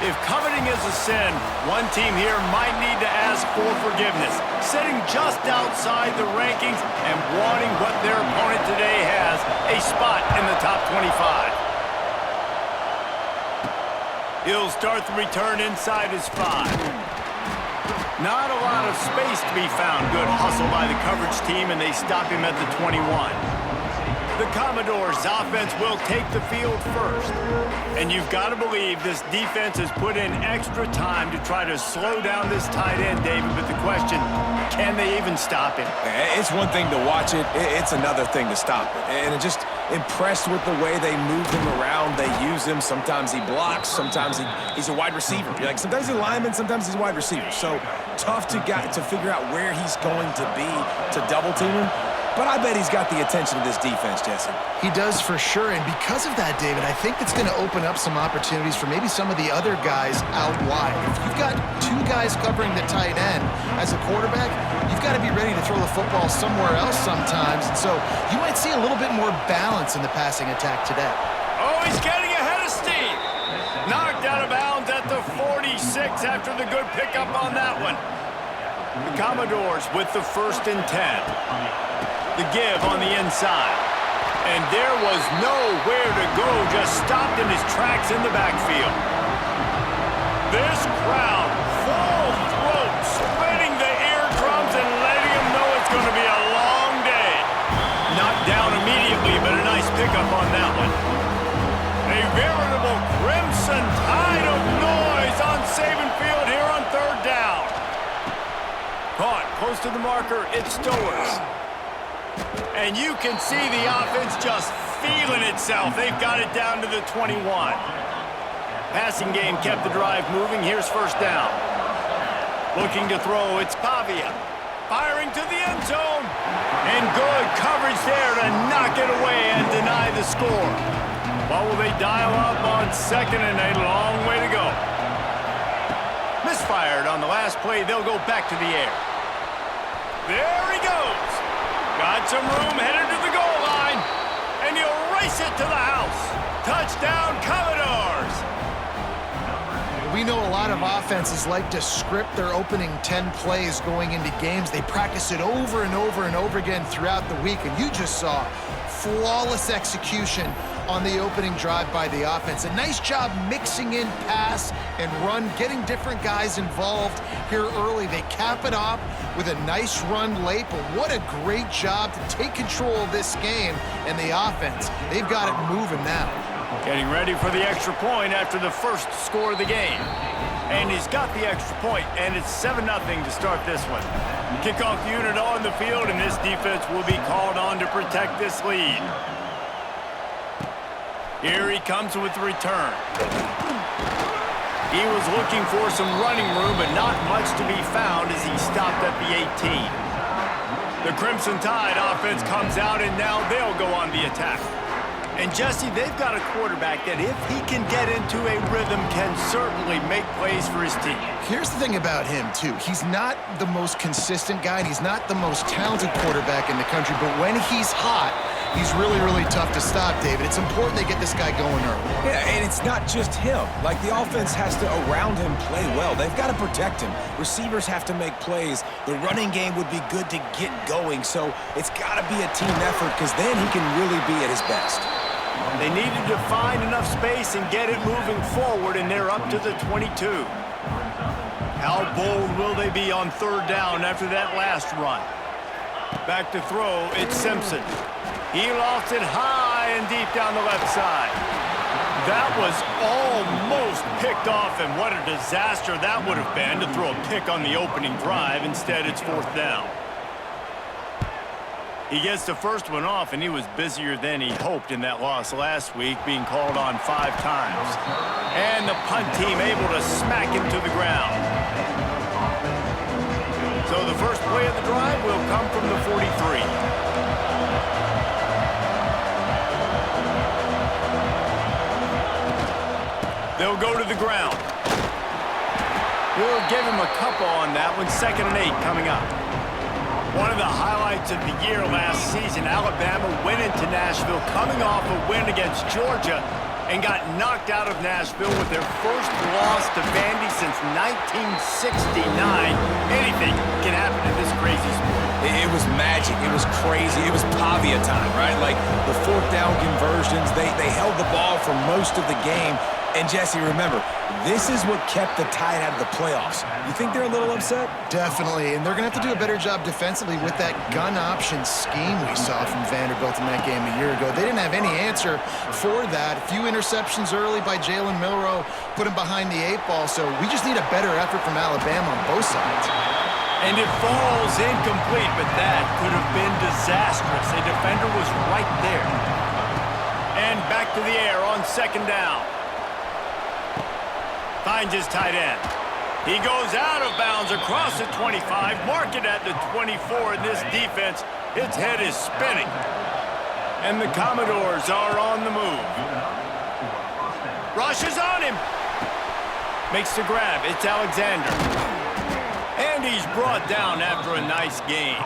If coveting is a sin, one team here might need to ask for forgiveness, sitting just outside the rankings and wanting what their opponent today has, a spot in the top 25. He'll start the return inside his 5. Not a lot of space to be found. Good hustle by the coverage team, and they stop him at the 21. The Commodores' offense will take the field first. And you've got to believe this defense has put in extra time to try to slow down this tight end, David. But the question, can they even stop him? It's one thing to watch it. It's another thing to stop it. And just impressed with the way they move him around. They use him. Sometimes he blocks. Sometimes he's a wide receiver. Like sometimes he's a lineman. Sometimes he's a wide receiver. So tough to figure out where he's going to be to double team him. But I bet he's got the attention of this defense, Jesse. He does for sure, and because of that, David, I think it's going to open up some opportunities for maybe some of the other guys out wide. If you've got two guys covering the tight end as a quarterback, you've got to be ready to throw the football somewhere else sometimes, and so you might see a little bit more balance in the passing attack today. Oh, he's getting ahead of steam. Knocked out of bounds at the 46 after the good pickup on that one. The Commodores with the 1st and 10. The give on the inside. And there was nowhere to go, just stopped in his tracks in the backfield. This crowd, full throat, splitting the eardrums and letting him know it's going to be a long day. Knocked down immediately, but a nice pickup on that one. A veritable crimson tide of noise on Saban Field here on 3rd down. Caught close to the marker, it's Stowers. And you can see the offense just feeling itself. They've got it down to the 21. Passing game kept the drive moving. Here's 1st down. Looking to throw, it's Pavia. Firing to the end zone. And good coverage there to knock it away and deny the score. What will they dial up on 2nd and a long way to go? Misfired on the last play. They'll go back to the air. There he goes. Got some room, headed to the goal line, and he'll race it to the house. Touchdown, Commodores! We know a lot of offenses like to script their opening 10 plays going into games. They practice it over and over and over again throughout the week, and you just saw flawless execution on the opening drive by the offense. A nice job mixing in pass and run, getting different guys involved here early. They cap it off with a nice run late, but what a great job to take control of this game and the offense. They've got it moving now. Getting ready for the extra point after the first score of the game. And he's got the extra point, and it's 7-0 to start this one. Kickoff unit on the field, and this defense will be called on to protect this lead. Here he comes with the return. He was looking for some running room, but not much to be found as he stopped at the 18. The Crimson Tide offense comes out, and now they'll go on the attack. And, Jesse, they've got a quarterback that, if he can get into a rhythm, can certainly make plays for his team. Here's the thing about him, too. He's not the most consistent guy, and he's not the most talented quarterback in the country, but when he's hot, he's really, really tough to stop, David. It's important they get this guy going early. Yeah, and it's not just him. Like, the offense has to, around him, play well. They've got to protect him. Receivers have to make plays. The running game would be good to get going, so it's got to be a team effort, because then he can really be at his best. They needed to find enough space and get it moving forward, and they're up to the 22. How bold will they be on 3rd down after that last run? Back to throw, it's Simpson. He lost it high and deep down the left side. That was almost picked off, and what a disaster that would have been to throw a pick on the opening drive. Instead, it's 4th down. He gets the first one off, and he was busier than he hoped in that loss last week, being called on 5 times. And the punt team able to smack him to the ground. So the first play of the drive will come from the 43. They'll go to the ground. We'll give him a couple on that one. 2nd and 8 coming up. One of the highlights of the year last season, Alabama went into Nashville coming off a win against Georgia, and got knocked out of Nashville with their first loss to Vandy since 1969. Anything can happen in this crazy sport. It was magic. It was crazy. It was Pavia time, right? Like the fourth down conversions, they held the ball for most of the game. And Jesse, remember, this is what kept the Tide out of the playoffs. You think they're a little upset? Definitely, and they're going to have to do a better job defensively with that gun option scheme we saw from Vanderbilt in that game a year ago. They didn't have any answer for that. A few interceptions early by Jalen Milroe, put him behind the 8 ball, so we just need a better effort from Alabama on both sides. And it falls incomplete, but that could have been disastrous. A defender was right there. And back to the air on second down. Finds his tight end. He goes out of bounds across the 25, mark it at the 24, and this defense, its head is spinning. And the Commodores are on the move. Rushes on him. Makes the grab. It's Alexander. And he's brought down after a nice gain.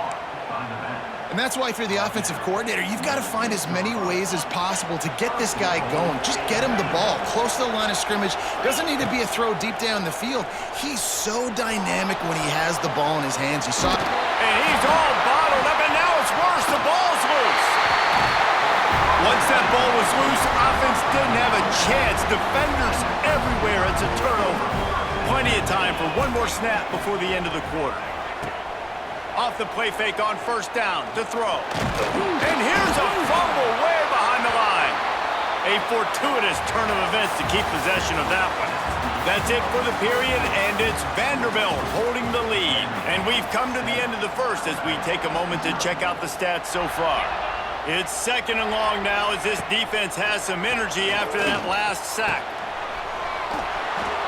And that's why if you're the offensive coordinator, you've got to find as many ways as possible to get this guy going. Just get him the ball close to the line of scrimmage. Doesn't need to be a throw deep down the field. He's so dynamic when he has the ball in his hands. You saw it. And he's all bottled up, and now it's worse. The ball's loose. Once that ball was loose, offense didn't have a chance. Defenders everywhere. It's a turnover. Plenty of time for one more snap before the end of the quarter. Off the play fake on first down to throw. And here's a fumble way behind the line. A fortuitous turn of events to keep possession of that one. That's it for the period, and it's Vanderbilt holding the lead. And we've come to the end of the first as we take a moment to check out the stats so far. It's second and long now as this defense has some energy after that last sack.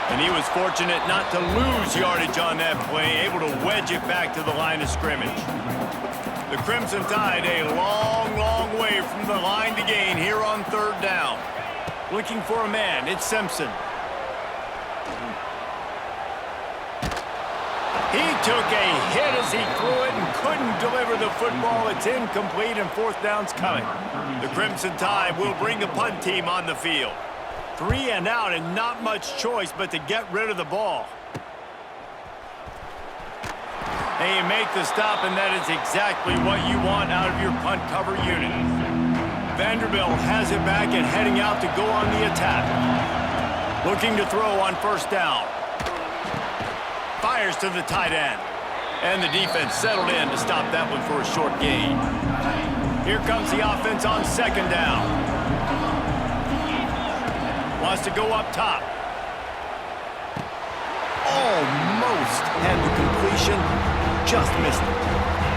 And he was fortunate not to lose yardage on that play, able to wedge it back to the line of scrimmage. The Crimson Tide a long, long way from the line to gain here on third down. Looking for a man, it's Simpson. He took a hit as he threw it and couldn't deliver the football. It's incomplete and fourth down's coming. The Crimson Tide will bring the punt team on the field. 3 and out and not much choice but to get rid of the ball. And you make the stop, and that is exactly what you want out of your punt cover unit. Vanderbilt has it back and heading out to go on the attack. Looking to throw on first down. Fires to the tight end. And the defense settled in to stop that one for a short gain. Here comes the offense on second down. Wants to go up top. Almost had the completion. Just missed it.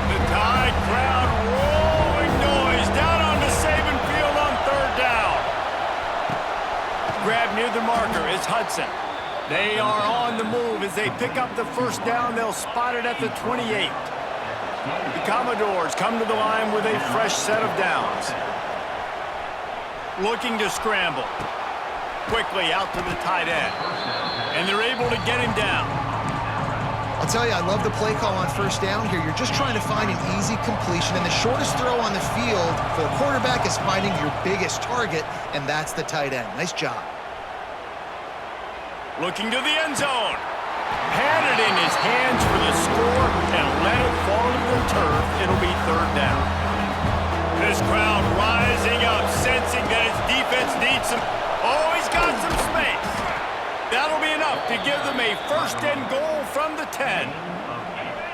The Tide crowd rolling noise down on the Saban field on third down. Grab near the marker is Hudson. They are on the move as they pick up the first down. They'll spot it at the 28. The Commodores come to the line with a fresh set of downs. Looking to scramble. Quickly out to the tight end. And they're able to get him down. I'll tell you, I love the play call on first down here. You're just trying to find an easy completion, and the shortest throw on the field for the quarterback is finding your biggest target, and that's the tight end. Nice job. Looking to the end zone. Had it in his hands for the score and let it fall to the turf. It'll be third down. This crowd rising up, sensing that its defense needs some... Oh, he's got some space. That'll be enough to give them a first and goal from the 10.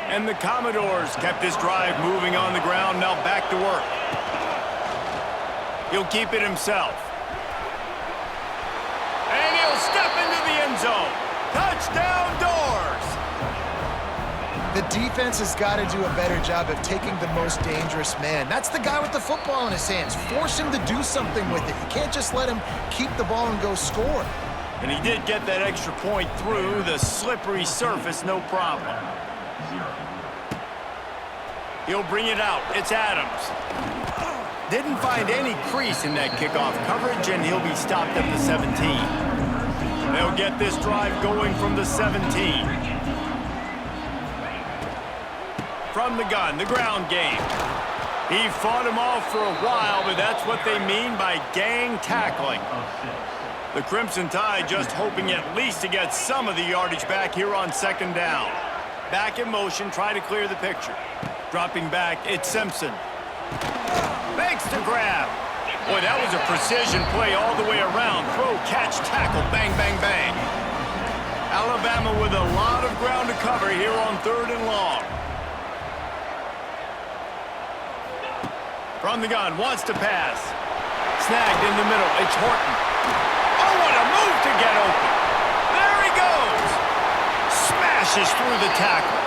And the Commodores kept this drive moving on the ground. Now back to work. He'll keep it himself. And he'll step into the end zone. Touchdown Doors! The defense has got to do a better job of taking the most dangerous man. That's the guy with the football in his hands. Force him to do something with it. You can't just let him keep the ball and go score. And he did get that extra point through the slippery surface, no problem. He'll bring it out. It's Adams. Didn't find any crease in that kickoff coverage, and he'll be stopped at the 17. They'll get this drive going from the 17. From the gun, the ground game. He fought him off for a while, but that's what they mean by gang tackling. The Crimson Tide just hoping at least to get some of the yardage back here on second down. Back in motion, try to clear the picture. Dropping back, it's Simpson. Makes the grab. Boy, that was a precision play all the way around. Throw, catch, tackle, bang, bang, bang. Alabama with a lot of ground to cover here on 3rd and long. From the gun, wants to pass. Snagged in the middle, it's Horton. Oh, what a move to get open. There he goes. Smashes through the tackle.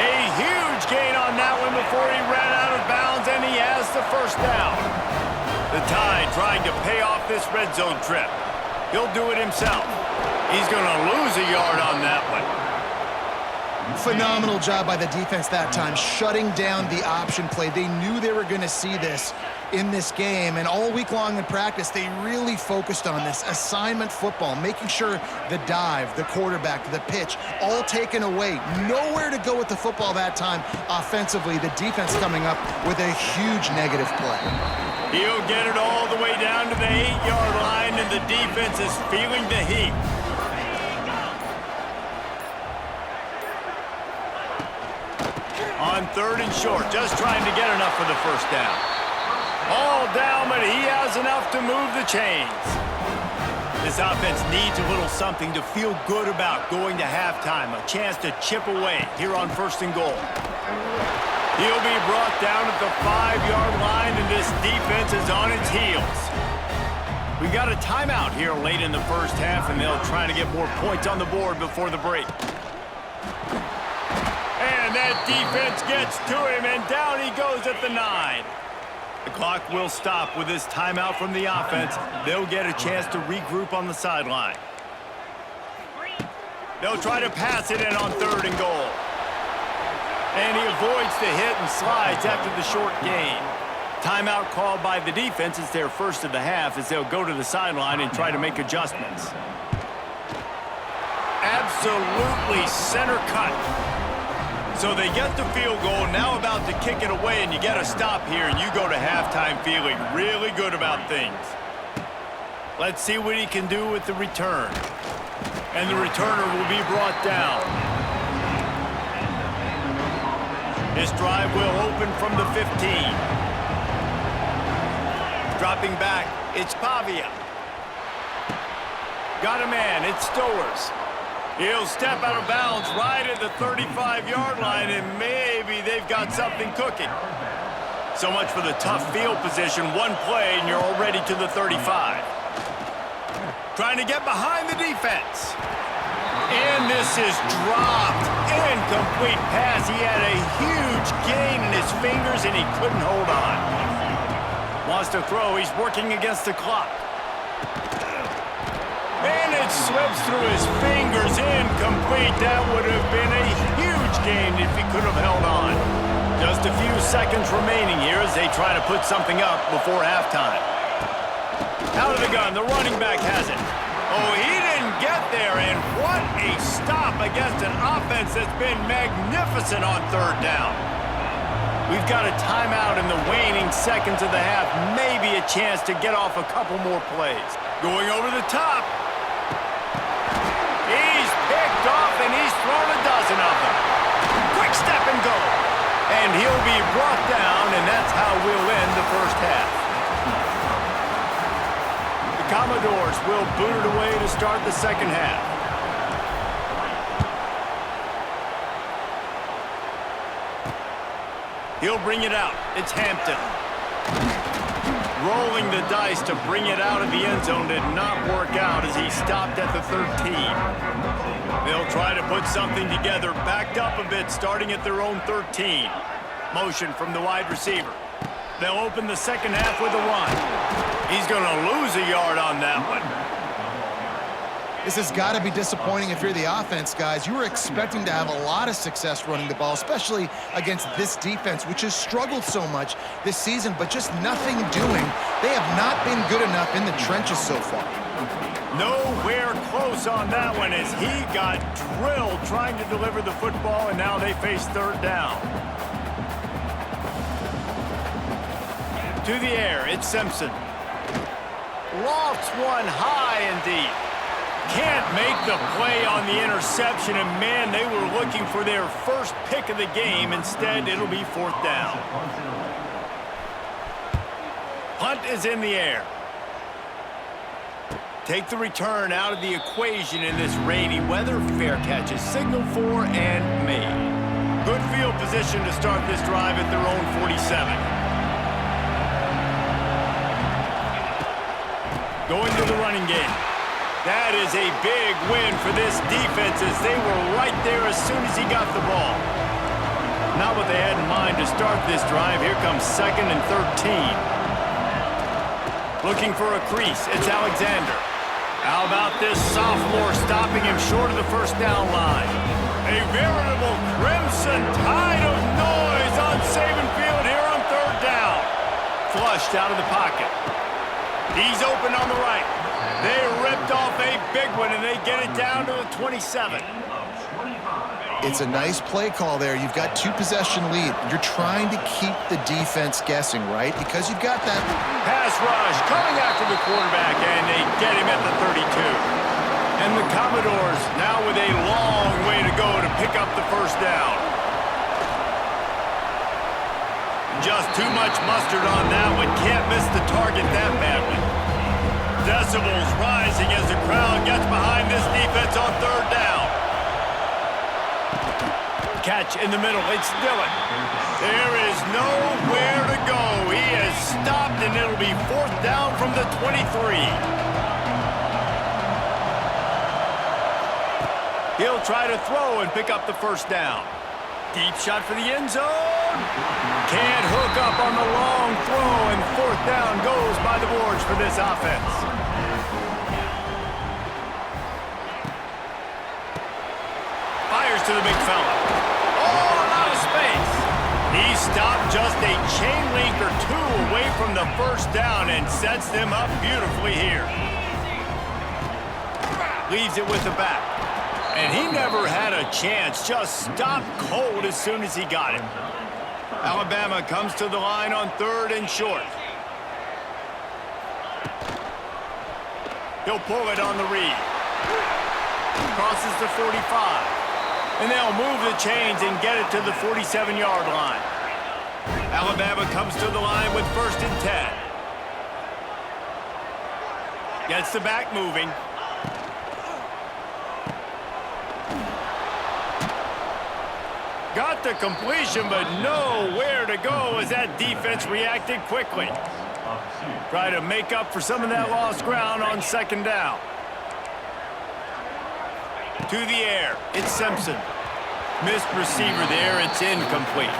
A huge gain on that one before he ran out of bounds, and he has the first down. The Tide trying to pay off this red zone trip. He'll do it himself. He's going to lose a yard on that one. Phenomenal job by the defense that time, shutting down the option play. They knew they were going to see this in this game, and all week long in practice, they really focused on this assignment football, making sure the dive, the quarterback, the pitch, all taken away. Nowhere to go with the football that time offensively. The defense coming up with a huge negative play. He'll get it all the way down to the 8-yard line, and the defense is feeling the heat. On 3rd and short, just trying to get enough for the first down. All down, but he has enough to move the chains. This offense needs a little something to feel good about going to halftime. A chance to chip away here on 1st and goal. He'll be brought down at the 5-yard line, and this defense is on its heels. We got a timeout here late in the first half, and they'll try to get more points on the board before the break. And that defense gets to him, and down he goes at the 9. The clock will stop with this timeout from the offense. They'll get a chance to regroup on the sideline. They'll try to pass it in on 3rd and goal. And he avoids the hit and slides after the short gain. Timeout called by the defense. It's their first of the half as they'll go to the sideline and try to make adjustments. Absolutely center cut. So they get the field goal, now about to kick it away, and you get a stop here, and you go to halftime feeling really good about things. Let's see what he can do with the return. And the returner will be brought down. This drive will open from the 15. Dropping back, it's Pavia. Got a man, it's Stowers. He'll step out of bounds right at the 35-yard line, and maybe they've got something cooking. So much for the tough field position. One play, and you're already to the 35. Trying to get behind the defense. And this is dropped. Incomplete pass. He had a huge gain in his fingers, and he couldn't hold on. Wants to throw. He's working against the clock. And it slips through his fingers. Incomplete. That would have been a huge gain if he could have held on. Just a few seconds remaining here as they try to put something up before halftime. Out of the gun. The running back has it. Oh, he didn't get there, and what a stop against an offense that's been magnificent on 3rd down. We've got a timeout in the waning seconds of the half, maybe a chance to get off a couple more plays. Going over the top. He's picked off, and he's thrown a dozen of them. Quick step and go. And he'll be brought down, and that's how we'll end the first half. Commodores will boot it away to start the second half. He'll bring it out. It's Hampton. Rolling the dice to bring it out of the end zone did not work out as he stopped at the 13. They'll try to put something together, backed up a bit, starting at their own 13. Motion from the wide receiver. They'll open the second half with a run. He's going to lose a yard on that one. This has got to be disappointing if you're the offense, guys. You were expecting to have a lot of success running the ball, especially against this defense, which has struggled so much this season, but just nothing doing. They have not been good enough in the trenches so far. Nowhere close on that one as he got drilled trying to deliver the football, and now they face 3rd down. To the air, it's Simpson. Lofts one high and deep. Can't make the play on the interception, and man, they were looking for their first pick of the game. Instead, it'll be 4th down. Punt is in the air. Take the return out of the equation in this rainy weather. Fair catch is signaled for and made. Good field position to start this drive at their own 47. Going to the running game. That is a big win for this defense as they were right there as soon as he got the ball. Not what they had in mind to start this drive. Here comes 2nd and 13. Looking for a crease. It's Alexander. How about this sophomore stopping him short of the 1st down line? A veritable crimson tide of noise on Saban Field here on 3rd down. Flushed out of the pocket. He's open on the right. They ripped off a big one, and they get it down to the 27. It's a nice play call there. You've got 2-possession lead. You're trying to keep the defense guessing, right? Because you've got that pass rush coming after the quarterback, and they get him at the 32. And the Commodores now with a long way to go to pick up the 1st down. Just too much mustard on that one. Can't miss the target that badly. Decibels rising as the crowd gets behind this defense on 3rd down. Catch in the middle. It's Dillon. There is nowhere to go. He is stopped, and it'll be 4th down from the 23. He'll try to throw and pick up the 1st down. Deep shot for the end zone. Can't hook up on the long throw, and 4th down goes by the boards for this offense. Fires to the big fella. Oh, out of space. He stopped just a chain link or 2 away from the 1st down and sets them up beautifully here. Leaves it with the back. And he never had a chance, just stopped cold as soon as he got it. Alabama comes to the line on 3rd and short. He'll pull it on the read. Crosses the 45. And they'll move the chains and get it to the 47-yard line. Alabama comes to the line with 1st and 10. Gets the back moving. Got the completion, but nowhere to go as that defense reacted quickly. Try to make up for some of that lost ground on 2nd down. To the air, it's Simpson. Missed receiver there, it's incomplete.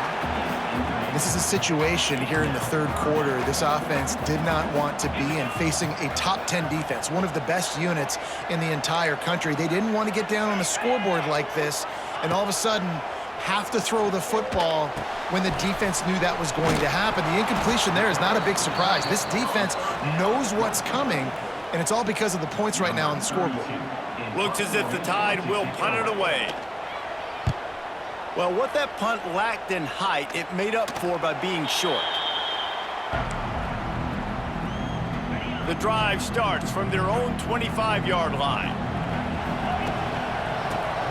This is a situation here in the 3rd quarter this offense did not want to be in, facing a top 10 defense, one of the best units in the entire country. They didn't want to get down on the scoreboard like this, and all of a sudden have to throw the football when the defense knew that was going to happen. The incompletion there is not a big surprise. This defense knows what's coming, and it's all because of the points right now on the scoreboard. Looks as if the Tide will punt it away. Well, what that punt lacked in height, it made up for by being short. The drive starts from their own 25-yard line.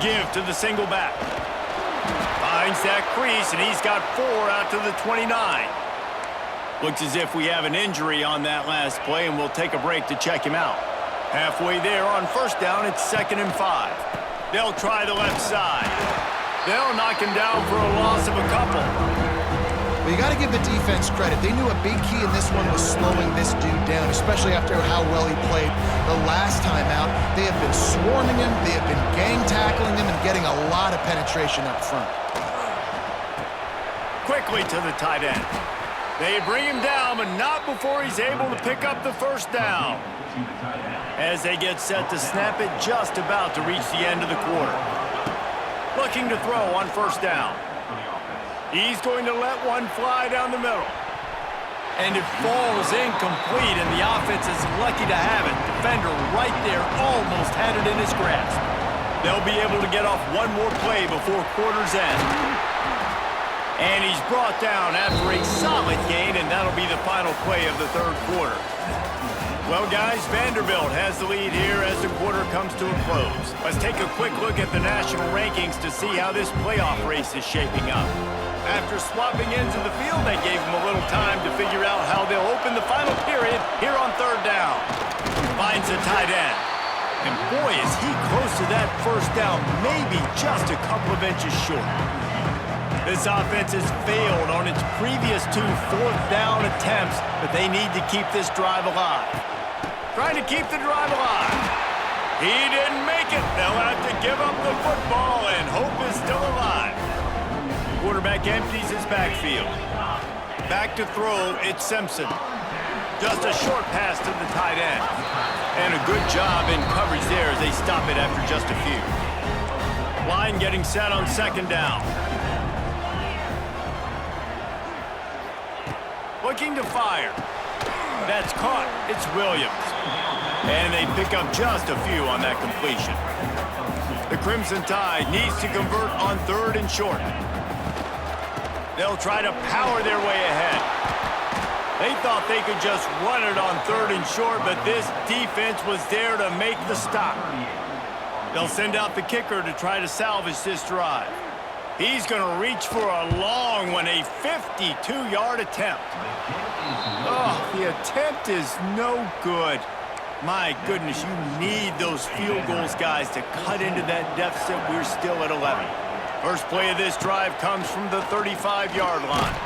Give to the single back. Finds that crease, and he's got 4 out to the 29. Looks as if we have an injury on that last play, and we'll take a break to check him out. Halfway there on 1st down, it's 2nd and 5. They'll try the left side. They'll knock him down for a loss of a couple. Well, you got to give the defense credit. They knew a big key in this one was slowing this dude down, especially after how well he played the last time out. They have been swarming him, they have been gang tackling him, and getting a lot of penetration up front. Quickly to the tight end. They bring him down, but not before he's able to pick up the 1st down. As they get set to snap it, just about to reach the end of the quarter. Looking to throw on 1st down. He's going to let one fly down the middle. And it falls incomplete, and the offense is lucky to have it. Defender right there almost had it in his grasp. They'll be able to get off one more play before quarter's end. And he's brought down after a solid gain, and that'll be the final play of the 3rd quarter. Well, guys, Vanderbilt has the lead here as the quarter comes to a close. Let's take a quick look at the national rankings to see how this playoff race is shaping up. After swapping ends of the field, they gave them a little time to figure out how they'll open the final period here on third down. Finds a tight end. And boy, is he close to that first down, maybe just a couple of inches short. This offense has failed on its previous 2 fourth-down attempts, but they need to keep this drive alive. Trying to keep the drive alive. He didn't make it. They'll have to give up the football, and hope is still alive. Quarterback empties his backfield. Back to throw, it's Simpson. Just a short pass to the tight end. And a good job in coverage there as they stop it after just a few. Line getting set on second down. Looking to fire. That's caught. It's Williams. And they pick up just a few on that completion. The Crimson Tide needs to convert on third and short. They'll try to power their way ahead. They thought they could just run it on third and short, but this defense was there to make the stop. They'll send out the kicker to try to salvage this drive. He's going to reach for a long one, a 52-yard attempt. Oh, the attempt is no good. My goodness, you need those field goals, guys, to cut into that deficit. We're still at 11. First play of this drive comes from the 35-yard line.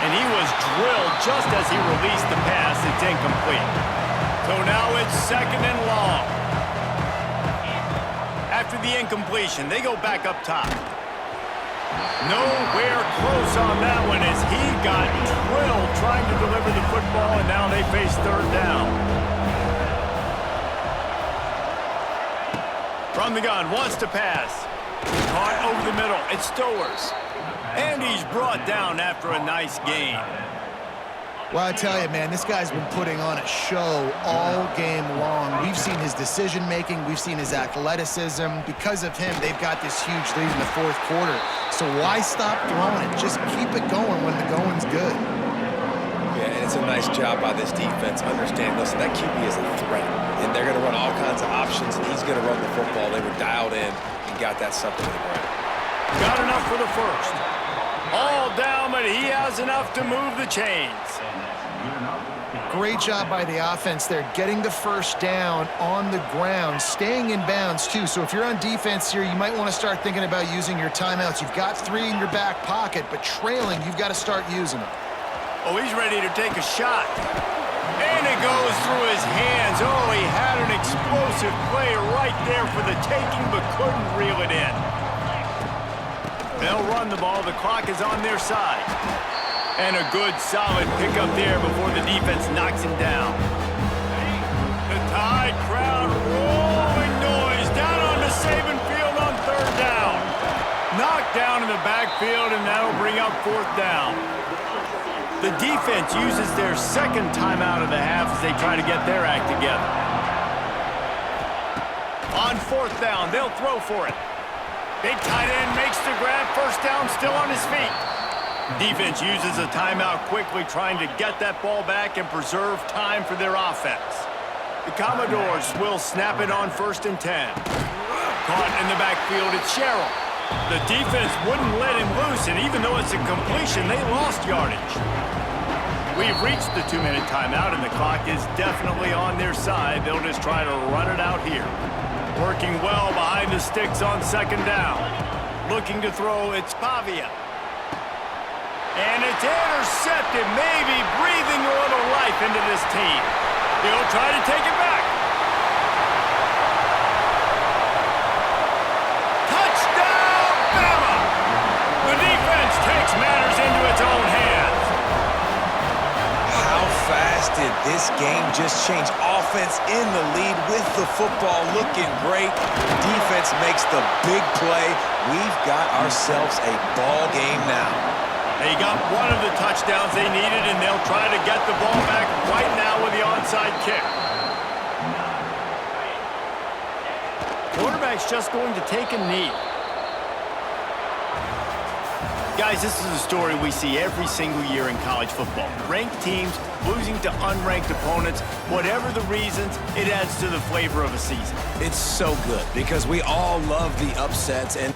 And he was drilled just as he released the pass. It's incomplete. So now it's second and long. After the incompletion, they go back up top. Nowhere close on that one as he got drilled trying to deliver the football, and now they face third down. From the gun, wants to pass. Caught over the middle. It's Stowers. And he's brought down after a nice gain. Well, I tell you, man, this guy's been putting on a show all game long. We've seen his decision-making. We've seen his athleticism. Because of him, they've got this huge lead in the fourth quarter. So why stop throwing it? Just keep it going when the going's good. Yeah, and it's a nice job by this defense. Understand, listen, that QB is a threat. And they're going to run all kinds of options, and he's going to run the football. They were dialed in and got that sucker to the ground. Got enough for the first. All down, but he has enough to move the chains. Great job by the offense there, getting the first down on the ground, staying in bounds, too. So if you're on defense here, you might want to start thinking about using your timeouts. You've got 3 in your back pocket, but trailing, you've got to start using them. Oh, he's ready to take a shot. And it goes through his hands. Oh, he had an explosive play right there for the taking, but couldn't reel it in. They'll run the ball. The clock is on their side. And a good, solid pickup there before the defense knocks him down. The Tide crowd rolling noise down on the Saban field on third down. Knocked down in the backfield, and that'll bring up fourth down. The defense uses their second timeout of the half as they try to get their act together. On fourth down, they'll throw for it. Big tight end makes the grab. First down, still on his feet. Defense uses a timeout quickly, trying to get that ball back and preserve time for their offense. The Commodores will snap it on 1st and 10. Caught in the backfield, it's Sherrill. The defense wouldn't let him loose, and even though it's a completion, they lost yardage. We've reached the 2-minute timeout, and the clock is definitely on their side. They'll just try to run it out here. Working well behind the sticks on second down. Looking to throw, it's Pavia. And it's intercepted, maybe breathing a little life into this team. They'll try to take it back. Touchdown, Bama! The defense takes matters into its own hands. How fast did this game just change? Offense in the lead with the football looking great. Defense makes the big play. We've got ourselves a ball game now. They got one of the touchdowns they needed, and they'll try to get the ball back right now with the onside kick. Quarterback's just going to take a knee. Guys, this is a story we see every single year in college football. Ranked teams losing to unranked opponents. Whatever the reasons, it adds to the flavor of a season. It's so good because we all love the upsets and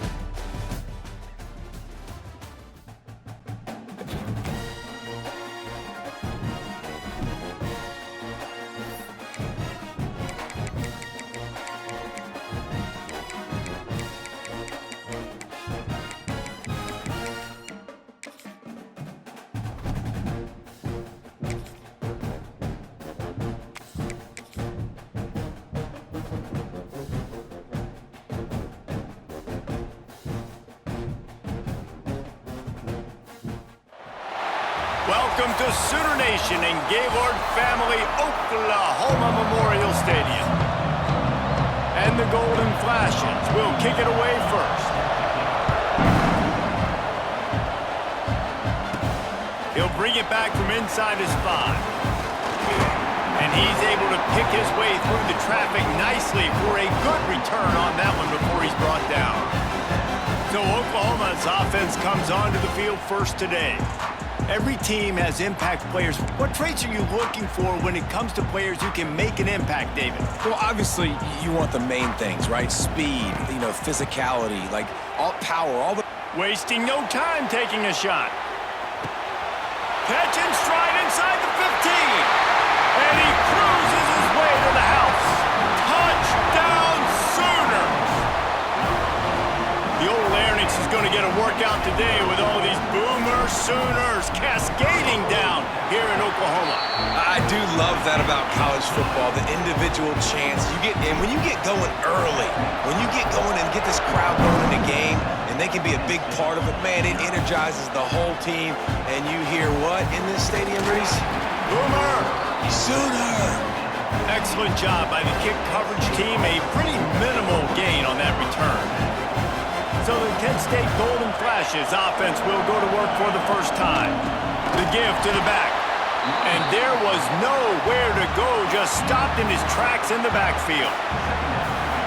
Welcome to Sooner Nation and Gaylord Family Oklahoma Memorial Stadium. And the Golden Flashes will kick it away first. He'll bring it back from inside his 5. And he's able to pick his way through the traffic nicely for a good return on that one before he's brought down. So Oklahoma's offense comes onto the field first today. Every team has impact players. What traits are you looking for when it comes to players who can make an impact, David? well, obviously you want the main things, right? Speed, physicality, like all power, all the Wasting no time taking a shot. Catch and stride inside the 15. And he cruises his way to the house. Touchdown Sooners! The old Larynx is going to get a workout today with all these Boomer Sooners cascading down here in Oklahoma. I do love that about college football, the individual chance you get. And when you get going early, when you get going and get this crowd going in a game, and they can be a big part of it, man, it energizes the whole team. And you hear what in this stadium, Reese? Boomer! Sooner! Excellent job by the kick coverage team. A pretty minimal gain on that return. So the Kent State Golden Flashes offense will go to work for the first time. The give to the back. And there was nowhere to go, just stopped in his tracks in the backfield.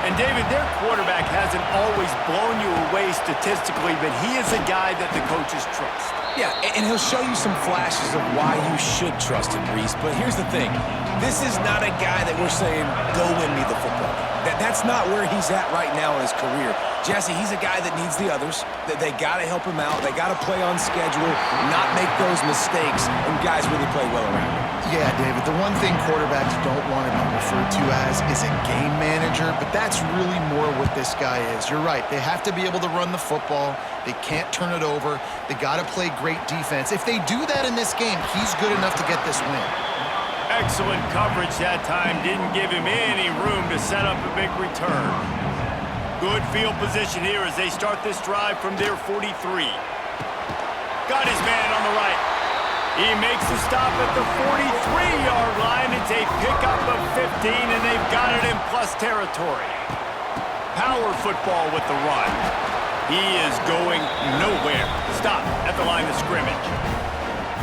And David, their quarterback hasn't always blown you away statistically, but he is a guy that the coaches trust. Yeah, and he'll show you some flashes of why you should trust him, Reese. But here's the thing. This is not a guy that we're saying, go win me the football. That's not where he's at right now in his career. Jesse, he's a guy that needs the others. They got to help him out. They got to play on schedule, not make those mistakes, and guys really play well around him. Yeah, David, the one thing quarterbacks don't want to be referred to as is a game manager, but that's really more what this guy is. You're right. They have to be able to run the football. They can't turn it over. They got to play great defense. If they do that in this game, he's good enough to get this win. Excellent coverage that time. Didn't give him any room to set up a big return. Good field position here as they start this drive from their 43. Got his man on the right. He makes the stop at the 43-yard line. It's a pickup of 15, and they've got it in plus territory. Power football with the run. He is going nowhere. Stop at the line of scrimmage.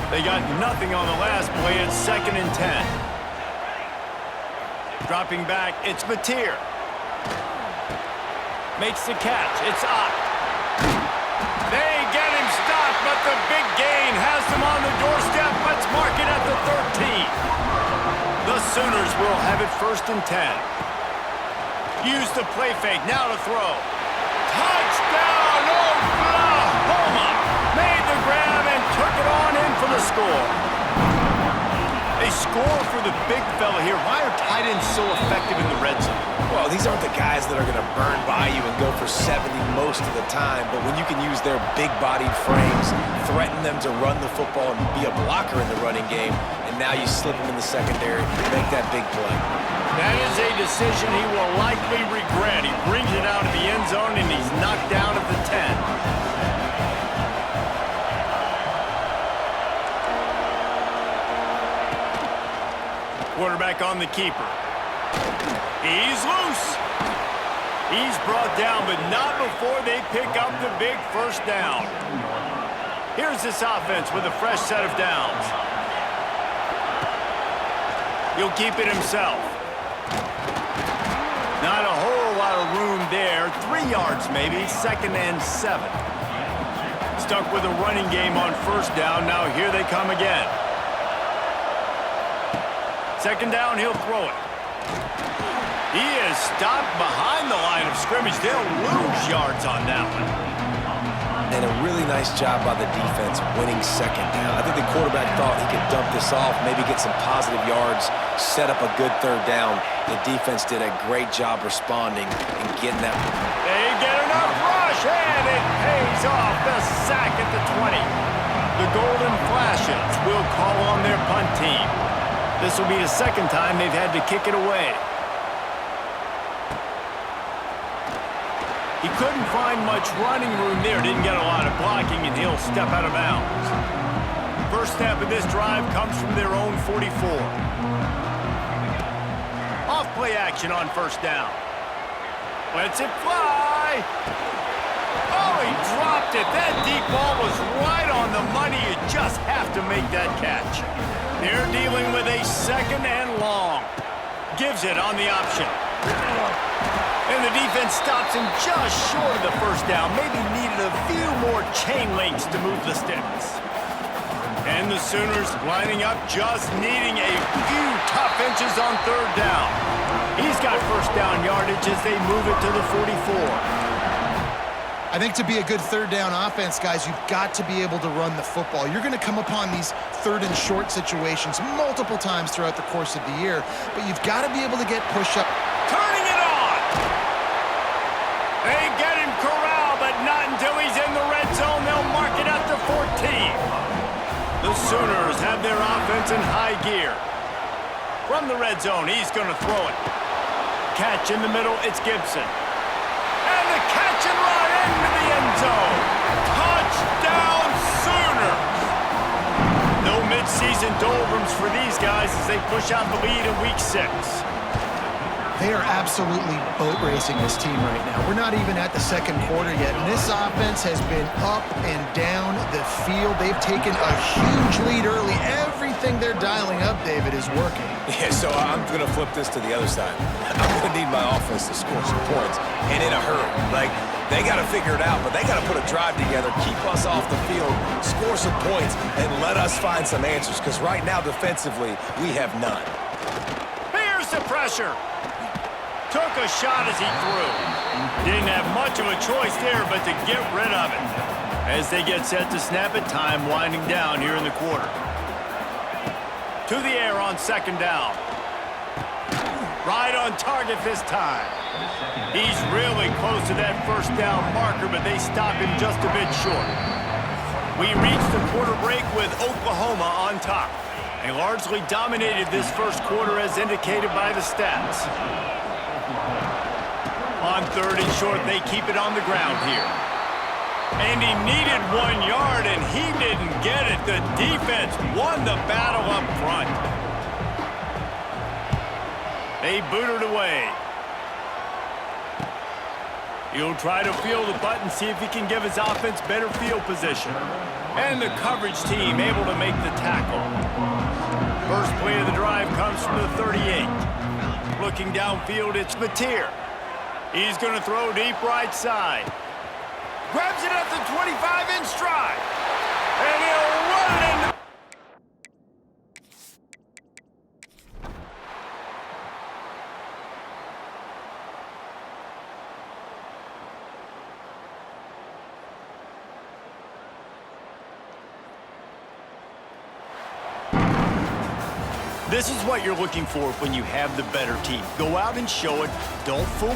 They got nothing on the last play. It's 2nd and 10. Dropping back, it's Mateer. Makes the catch. It's Ott. They get him stopped, but the big gain has them on the doorstep. Let's mark it at the 13. The Sooners will have it 1st and 10. Use the play fake. Now to throw. Touchdown, Oklahoma! Made the grab and took it on in for the score. They score for the big fella here. Why are tight ends so effective in the red zone? Well, these aren't the guys that are going to burn by you and go for 70 most of the time, but when you can use their big-bodied frames, threaten them to run the football and be a blocker in the running game, and now you slip them in the secondary, make that big play. That is a decision he will likely regret. He brings it out of the end zone, and he's knocked down at the 10. Quarterback on the keeper. He's loose. He's brought down, but not before they pick up the big first down. Here's this offense with a fresh set of downs. He'll keep it himself. Not a whole lot of room there. 3 yards maybe, 2nd and 7. stuck with a running game on first down. Now here they come again. Second down, he'll throw it. He is stopped behind the line of scrimmage. They'll lose yards on that one. And a really nice job by the defense winning second down. I think the quarterback thought he could dump this off, maybe get some positive yards, set up a good third down. The defense did a great job responding and getting that. They get enough rush, and it pays off. The sack at the 20. The Golden Flashes will call on their punt team. This will be the second time they've had to kick it away. He couldn't find much running room there. Didn't get a lot of blocking, and he'll step out of bounds. First snap of this drive comes from their own 44. Off play action on first down. Lets it fly. Oh, he dropped it. That deep ball was right on the money. You just have to make that catch. They're dealing with a second and long. Gives it on the option. And the defense stops him just short of the first down. Maybe needed a few more chain links to move the sticks. And the Sooners lining up, just needing a few tough inches on third down. He's got first down yardage as they move it to the 44. I think to be a good third down offense, guys, you've got to be able to run the football. You're going to come upon these third and short situations multiple times throughout the course of the year, but you've got to be able to get push-up. Turning it on! They get him corralled, but not until he's in the red zone. They'll mark it at the 14. The Sooners have their offense in high gear. From the red zone, he's going to throw it. Catch in the middle, it's Gibson. And the catch and run into the end zone. Touchdown, Sooners! No midseason doldrums for these guys as they push out the lead in Week 6. They are absolutely boat racing this team right now. We're not even at the second quarter yet, and this offense has been up and down the field. They've taken a huge lead early. Everything they're dialing up, David, is working. Yeah, so I'm going to flip this to the other side. I'm going to need my offense to score some points, and in a hurry. Like, they got to figure it out, but they got to put a drive together, keep us off the field, score some points, and let us find some answers, because right now, defensively, we have none. Here's the pressure. Took a shot as he threw. Didn't have much of a choice there, but to get rid of it. As they get set to snap it, time winding down here in the quarter. To the air on second down. Right on target this time. He's really close to that first down marker, but they stop him just a bit short. We reach the quarter break with Oklahoma on top. They largely dominated this first quarter as indicated by the stats. On third and short, they keep it on the ground here. And he needed 1 yard, and he didn't get it. The defense won the battle up front. They boot it away. He'll try to field the punt and see if he can give his offense better field position. And the coverage team able to make the tackle. First play of the drive comes from the 38. Looking downfield, it's Mateer. He's going to throw deep right side. Grabs it at the 25 in stride. And he'll run it into... This is what you're looking for when you have the better team. Go out and show it. Don't fool